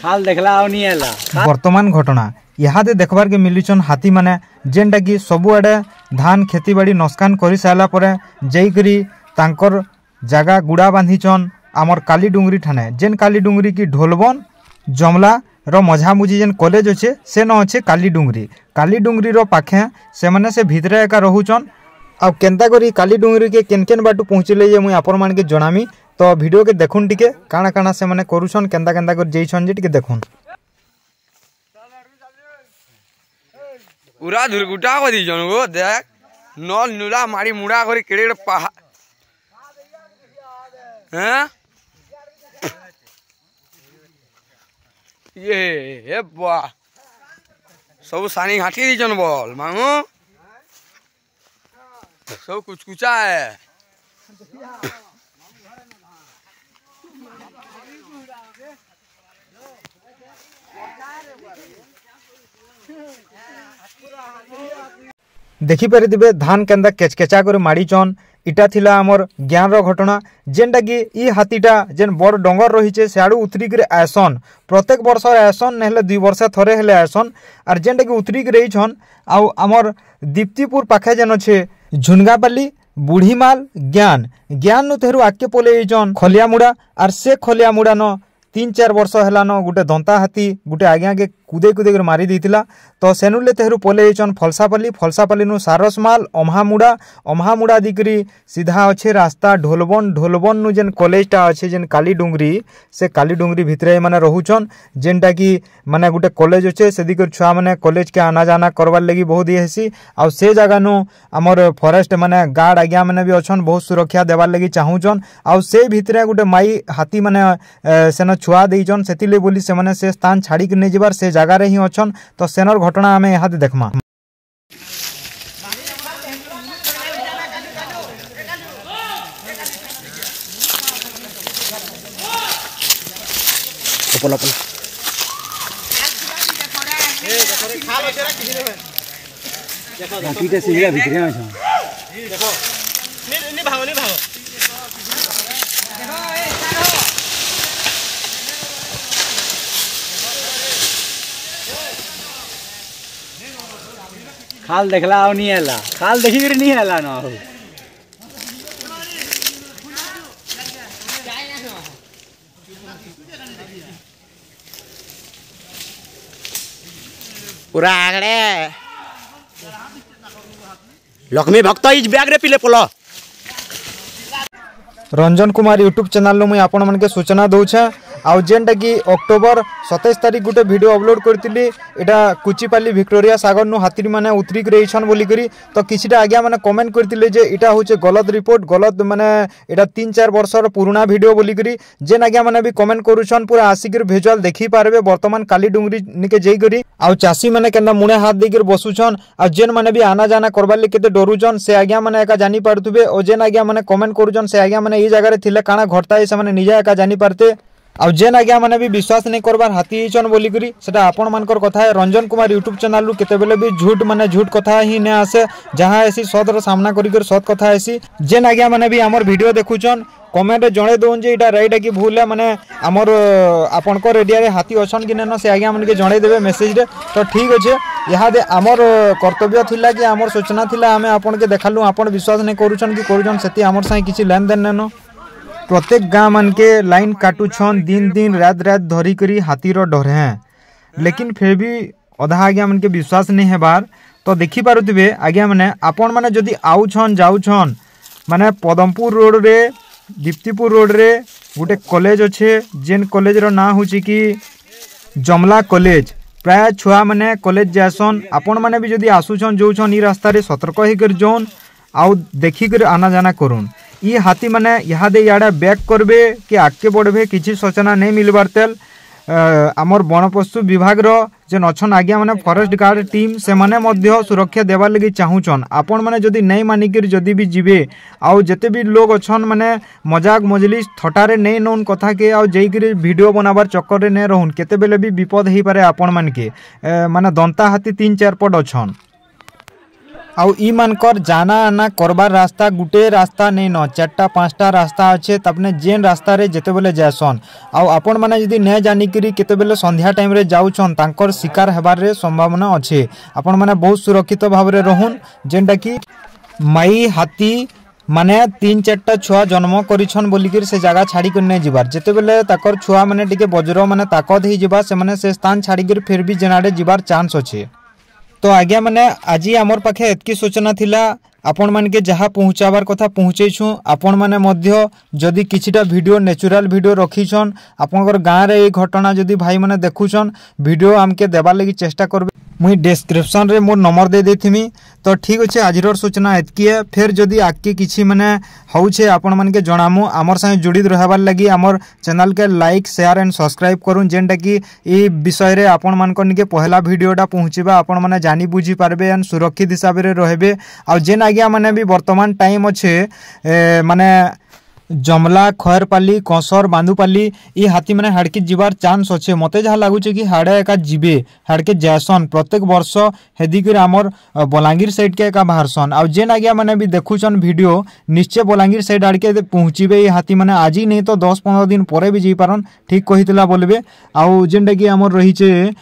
खाल देखला आउनी हैला वर्तमान घटना इहादे देखबार के मिलुछन हाथी माने जेनटा कि सबुआडे धान खेती बाड़ी नस्कान करि साला परे जईकरी तांकर जगह गुड़ा बांधिछन आमर काली डुंगरी ठाने जेन काली डुंगरी की ढोलबन जमला रो मझामुझी जेन कॉलेज अच्छे से न अच्छे काली डुंगरी रो पाखे से माने से भितरे एका रहुचन आ केनता करी काली डुंगरी के केन केन बाटू पहुँचले जे मुई आपण मान के जणामी तो वीडियो के देखुन टिके काना काना से माने करूछन केनता केनता कर जईछन जे टिके देखुन पूरा धुरगुटा को दी जन गो देख नल नुला मारी मुड़ा करी केड़े पहा हैं ये बा सब सानी घाटी दी जन बोल मांगो सब कुछ है देखी पारिथिबे धान केंदा केचकेचा करे माड़ीचन इटा थिला आमर ज्ञान रो घटना जेनटा कि ई हाथीटा जेन बड़ डंगर रहीचे सियाड़ू उतरी करे आयसन प्रत्येक वर्ष आयसन नेहले 2 वर्ष थरे हेले आयसन आर जेनटा कि उतरी करे रहीछन आउ आमर दीप्तिपुर पाखे जेन छे झुनगापाली बुढ़ीमाल ज्ञान ज्ञान नु तेहरु आके पोले जन खलियामुड़ा आर से खलियामुड़ा न 3-4 वर्ष हेलान गोटे दंता हाथी गोटे आगे आगे कुदे कुदे कर मारी देथिला तो सेनुले तेहरु पोले चन फलसापाली नु सारसमाल अम्हामुड़ा दिकरी सीधा अच्छे रास्ता ढोलबन नु जेन कॉलेजटा अच्छे जेन काली डुंगरी से काली डुंगरी भितरे माने रहुचन जेनटा कि माने गोटे कॉलेज अच्छे से दिकर छुआ माने कॉलेज के आना जाना करवार लगी बहुत ही हेसी आ से जगह नु हमर फॉरेस्ट माने गार्ड आज्ञा माने भी अच्छन बहुत सुरक्षा देवार लगी चाहूचन आ से भितरे गोटे माई हाथी माने सेन छुआ देइचन सेतिले बोली से माने से स्थान छाड़ी के नै जेबार से जगह रे ही अच्छन तो सेनर घटना आमे यहाँ देखमा खाल देखला आउनी हैला खाल देखी कर नहीं हैला ना पूरा आगड़े लक्ष्मी भक्त इज बैग रे पिले पलो रंजन कुमार यूट्यूब चैनल मुई आपण मन के सूचना दउछे आउ जेनटा कि अक्टोबर 27 तारीख गोटे वीडियो अपलोड करतिली एटा कुचिपाली विक्टोरिया सागर नु हाथी माने उतरी रहीछन बोली करी तो किछटा आज्ञा माने कमेंट करतिले जे एटा होचे गलत रिपोर्ट गलत माने एटा 3-4 वर्षर पुराना वीडियो बोली करी जेन आज्ञा माने भी कमेंट करूछन पूरा आसिकर विजुअल देखि पारबे वर्तमान काली डुंगरी निके जई करी आउ चासी माने केना मुणे हाथ देकर बसुछन आ जेन माने भी आना जाना करबार ले केते डरुछन से आज्ञा माने एका जानि पारथुबे ओ जेन आज्ञा माने कमेंट करूछन से आज्ञा माने ई जगह रे थिले काना घटता ए से माने निजा एका जानि पारते आ जेन आज्ञा माने भी विश्वास नहीं करबार हाथी चन बोली करी सेटा आपण मानकर कथा है रंजन कुमार यूट्यूब चैनल रु केते बेले भी झूठ कथा ही ने आसे जहां ऐसी सदर सामना करी कर सत कथा ऐसी जेन आज्ञा माने भी हमर वीडियो देखुचन कमेंट जणे दोन जे इटा राइट है कि भूल है माने हमर आपण को एरिया रे हाथी अछन कि न से आज्ञा माने के जणे देबे मेसेज रे तो ठीक अछि यहा दे हमर कर्तव्य थिला कि हमर सूचना थिला हमें आपण के देखालु आपण विश्वास नहीं करूछन कि करूछन सेति हमर साई किछि लेन देन न प्रत्येक गाँव मन के लाइन काटुछन दिन रात धरी करी हाथीर डर हैं लेकिन फिर भी अधा आज्ञा मन के विश्वास नहीं है बार तो देखी पारुथिबे आज्ञा माने आपण माने जदि आउछन जाउछन माने पदमपुर रोड रे दीप्तिपुर रोड रे गोटे कॉलेज अच्छे जेन कॉलेज रो ना होची कि जमला कॉलेज प्राय छुआ माने कॉलेज जासन आपण माने भी जदि आसुछन जोउछन ई रास्ता रे सतर्क होकर जोन आउ देखी कर आना जाना करूँ ये हाथी माने यहाँ दे याडा बैक करबे कि आगे बढ़बे किसी सूचना नहीं मिलबार तेल आमर वनपशु विभाग रो जेन अछन आज्ञा माने फॉरेस्ट गार्ड टीम से माने मध्य सुरक्षा देवार लगी चाहूचन आपण माने जदि नहीं मानिकर जदि भी जीवे आउ जते भी लोग अछन माने मजाक मजलिस थटारे नहीं नोन कथा के आउ जईकरी वीडियो बनाबार चक्कर रे नहीं रहन केते बेले भी विपद हेई पारे आपण मान के माने दंता हाथी 3-4 पट अछन आउ ई मानकर जाना आना करबार रास्ता गुटे रास्ता नहीं न 4-5टा रास्ता अच्छे तपने जेन रास्ता रे जेते बेले जासन आउ आपण माने जदी न जानी करी केते बेले संध्या टाइम रे जाउछन तांकर शिकार हेबार रे संभावना अच्छे। आपण माने बहुत सुरक्षित भाव रे रहून जेंटा कि माई हाथी माने 3-4टा छुआ जन्म करिछन बोलिकिर से जगह छाड़ी कर नहीं जिबार जेते बेले ताकर छुआ माने टिके वज्र माने ताकत ही जिबा से माने से स्थान छाड़ी कर फिर भी जेनाडे जिबार चांस अच्छे। तो आज्ञा मैंने आज आमर पाखे एतकी सूचना थिला आपण मान के जहाँ पहुँचाबार कथा पहुँचेछु। आपण माने मध्य जदि किछिटा वीडियो नेचुरल वीडियो रखीछन आपनकर गाँव रे ए घटना जदि भाई माने देखुछन वीडियो आमके देबार लगी चेष्टा करबे मुई डिस्क्रिप्शन रे मोर नंबर दे देथिमी। तो ठीक अच्छे आजिर सूचना एतकी है। फिर जदि आगे किसी मैंने होउछे आपण मान के जणामु आमर संगे जुड़ित रहबार लगी आमर चैनल के लाइक शेयर एंड सब्सक्राइब करूँ जेनटा कि ई विषय रे आपण मान के पहला वीडियोटा पहुँचवा आपण माने जानी बुझी पारबे एंड सुरक्षित हिसाब रे रहबे। आ जेन आज्ञा माने भी वर्तमान टाइम अच्छे माने जमला खैरपाली कंसर बांदुपाली ये हाथी मैंने हाड़के जीवार चांस अच्छे। मते जहाँ लगुचे कि हाड़े एका जीवे हाड़के जासन प्रत्येक वर्ष हेदिक आमर बलांगीर साइड के एका बाहरसन आ जेन आज्ञा मैंने भी देखुचन वीडियो निश्चय बलांगीर साइड आड़के पहुँचे ये हाथी मैंने आज ही नहीं तो 10-15 दिन पर भी जी पारन ठीक कही बोलबे। आउ जेनटा कि आमर रही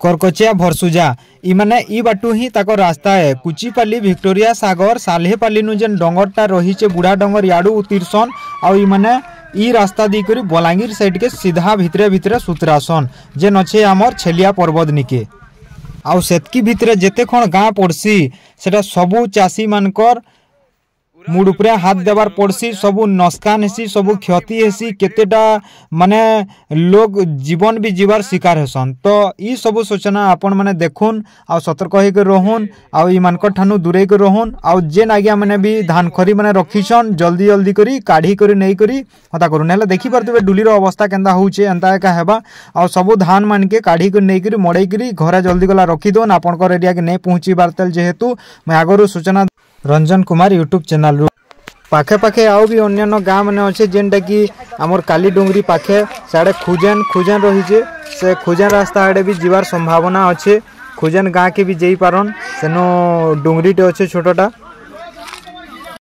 करकचिया भरसुजा ई माने ई बाटू ही ताको रास्ता है कुचिपाली विक्टोरिया सागर सालेपाली नु जेन डंगरटा रही बुढ़ा डंगर याडू उतीरसन आ ई माने ई रास्ता दी करी बलांगीर साइड के सीधा भितरे भितरे सुतरासन जेन अच्छे आमर छेलिया पर्वत निके आउ सेतकी भितरे जेते खण गाँ पड़सी सेटा सबू चाषी मानकर मुड उपरे हाथ देवार पड़सी सबू नस्कान हेसी सबू क्षति हेसी केतेटा माने लोग जीवन भी जीवार शिकार हेसन। तो ई सबू सूचना आपण माने देखुन आ सतर्क होकर रहून आ ई मानकर ठानु दूरे कर रहून आ जेन आज्ञा माने भी धान खरी माने रखीछन जल्दी जल्दी करी काढ़ी करी नहीं करी हता करू नेले देखि परतबे डुलीर अवस्था केंदा होउचे एंता एका हेबा आ सबू धान मान के काढ़ी कर नहीं करी मड़ई करी घरे जल्दी गला रखी दोन आपनकर एरिया के नहीं पहुंची बारतल जेहेतु मैं आगरो सूचना रंजन कुमार यूट्यूब चैनल रु पाखे पाखे आउ भी अन्य गाँ मैंने अच्छे जेनटा कि आमर काली डुंगरी पाखे साढ़े खुजेन रही से खुजेन रास्ता आड़े भी जीवार संभावना अच्छे खुजेन गाँ के भी जाई पारन सेनो डुंगरीटे अच्छे छोटटा।